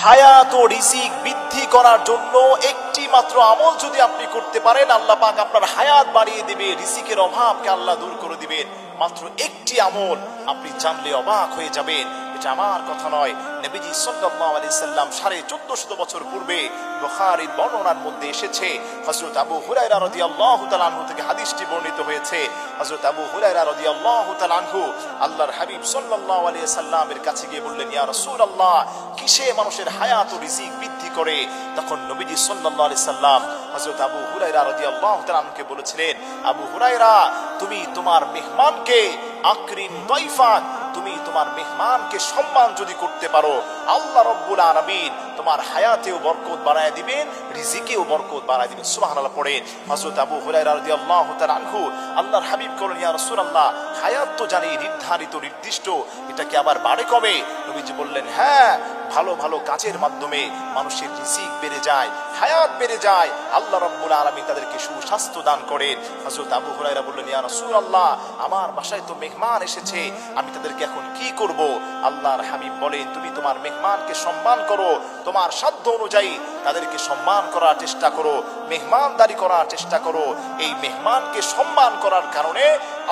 হায়াত ও রিজিক বৃদ্ধি করার জন্য একটি মাত্র আমল যদি আপনি করতে পারেন, আল্লাহ পাক আপনার হায়াত বাড়িয়ে দিবে, রিজিকের অভাবকে আল্লাহ দূর করে দিবেন। মাত্র একটি আমল, আপনি জানলে অবাক হয়ে যাবেন। এটা আমার কথা নয়, নবীজি সাল্লাল্লাহু আলাইহি সাল্লাম 1450 বছর পূর্বে বুখারীর বর্ণনার মধ্যে এসেছে। হযরত আবু হুরায়রা রাদিয়াল্লাহু তাআলা আনহু থেকে হাদিসটি বর্ণিত হয়েছে। হযরত আবু হুরায়রা রাদিয়াল্লাহু তাআলা আনহু আল্লাহর হাবিব সাল্লাল্লাহু আলাইহি সাল্লামের কাছে গিয়ে বললেন, ইয়া রাসূলুল্লাহ, কিসে মানুষের হায়াত ও রিজিক বৃদ্ধি করে? তখন নবীজি সাল্লাল্লাহু আলাইহি সাল্লাম হযরত আবু হুরায়রা রাদিয়াল্লাহু তাআলা আনহুকে বলেছিলেন, আবু হুরায়রা, তুমি তোমার মেহমানকে আকরিম দাইফাক, তুমি তোমার মেহমানকে সম্মান যদি করতে পারো, আল্লাহ রাব্বুল আলামিন তোমার হায়াতেও বরকত বাড়ায় দিবেন, রিজিকেও বরকত বাড়ায় দিবেন। সুবহানাল্লাহ পড়ে হযরত আবু হুরায়রা রাদিয়াল্লাহু তাআলা আনহু আল্লাহর হাবিব বললেন, ইয়া রাসূলুল্লাহ, হায়াত তো জানি নির্ধারিত নির্দিষ্ট, এটা কি আবার বাড়ে কবে? নবীজি বললেন, হ্যাঁ, ভালো ভালো কাজের মাধ্যমে মানুষের রিজিক বেড়ে যায়, হায়াত বেড়ে যায়, আল্লাহ রাব্বুল আলামিন তাদেরকে সুস্বাস্থ্য দান করেন। হযরত আবু হুরায়রা বললেন, ইয়া রাসূলুল্লাহ, আমার বাসায় তো মেহমান এসেছে, আমি তাদেরকে এখন কি করব? আল্লাহর হাবিব বলেন, তুমি তোমার মেহমানকে সম্মান করো, তোমার সাধ্য অনুযায়ী তাদেরকে সম্মান করার চেষ্টা করো, মেহমানদারি করার চেষ্টা করো। এই মেহমানকে সম্মান করার কারণে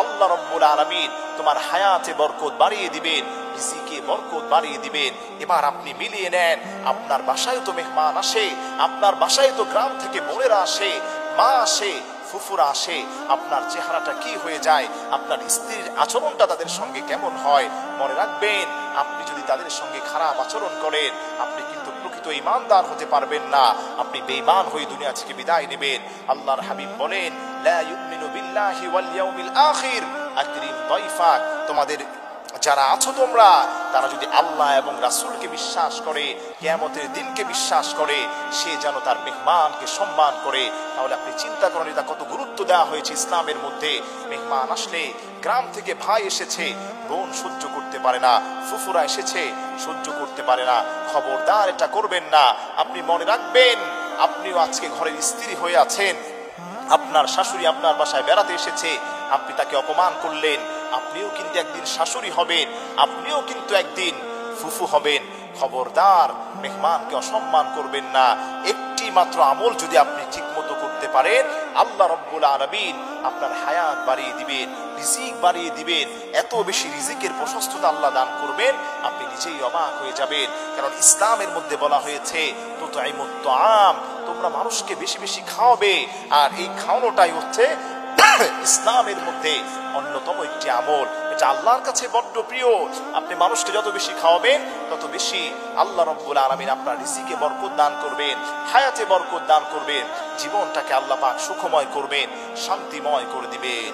আল্লাহ রাব্বুল আলামিন তোমার হায়াতে বরকত বাড়িয়ে দিবেন, রিজিকে বরকত বাড়িয়ে দিবেন। এবার আপনি মিলিয়ে নেন, আপনার বাসায় তো মেহমান আসে, আপনার বাসায় তো গ্রাম থেকে বোনেরা আসে, মা আসে, ফুফুরা আসে, আপনার চেহারাটা কি হয়ে যায়, আপনার স্ত্রীর আচরণটা তাদের সঙ্গে কেমন হয়? মনে রাখবেন, আপনি যদি তাদের সঙ্গে খারাপ আচরণ করেন, আপনি কিন্তু প্রকৃত ঈমানদার হতে পারবেন না, আপনি বেঈমান হয়ে দুনিয়া থেকে বিদায় নেবেন। আল্লাহর হাবিব বলেন, লা ইউমিনু বিল্লাহি ওয়াল ইয়াউমিল আখির আকরিম দাইফাক, তোমাদের যারা আছো তোমরা, তারা যদি আল্লাহ এবং রাসূলকে বিশ্বাস করে, কিয়ামতের দিনকে বিশ্বাস করে, সে যেন তার মেহমানকে সম্মান করে। তাহলে আপনি চিন্তা করেন, এটা কত গুরুত্ব দেওয়া হয়েছে ইসলামের মধ্যে। মেহমান আসলে, গ্রাম থেকে ভাই এসেছে, বোন সহ্য করতে পারে না, ফুফুরা এসেছে সহ্য করতে পারে না, খবরদার এটা করবেন না। আপনি মনে রাখবেন, আপনিও আজকে ঘরের স্ত্রী হয়ে আছেন, আপনার শাশুড়ি আপনার বাসায় বেড়াতে এসেছে, আপনি তাকে অপমান করলেন, আপনিও কিন্তু একদিন শাশুড়ি হবেন, আপনিও কিন্তু একদিন ফুফু হবেন। খবরদার মেহমানকে অসম্মান করবেন না। একটি মাত্র আমল যদি আপনি ঠিক মতো করতে পারেন, আল্লাহ রাব্বুল আলামিন আপনার হায়াত বাড়িয়ে দিবেন, রিজিক বাড়িয়ে দিবেন, এত বেশি রিজিকের প্রশস্ততা আল্লাহ দান করবেন, আপনি নিজেই অবাক হয়ে যাবেন। কারণ ইসলামের মধ্যে বলা হয়েছে, তুতঈমুত তাআম, তোমরা মানুষকে বেশি বেশি খাওয়াবে। আর এই খাওয়ানোটাই হচ্ছে ইসলামের মধ্যে অন্যতম একটি আমল। এটা আল্লাহর কাছে বড্ড প্রিয়। আপনি মানুষকে যত বেশি খাওয়াবেন, তত বেশি আল্লাহ রাব্বুল আলামিন আপনার রিজিকে বরকত দান করবেন, হায়াতে বরকত দান করবেন, জীবনটাকে আল্লাহ পাক সুখময় করবেন, শান্তিময় করে দিবেন।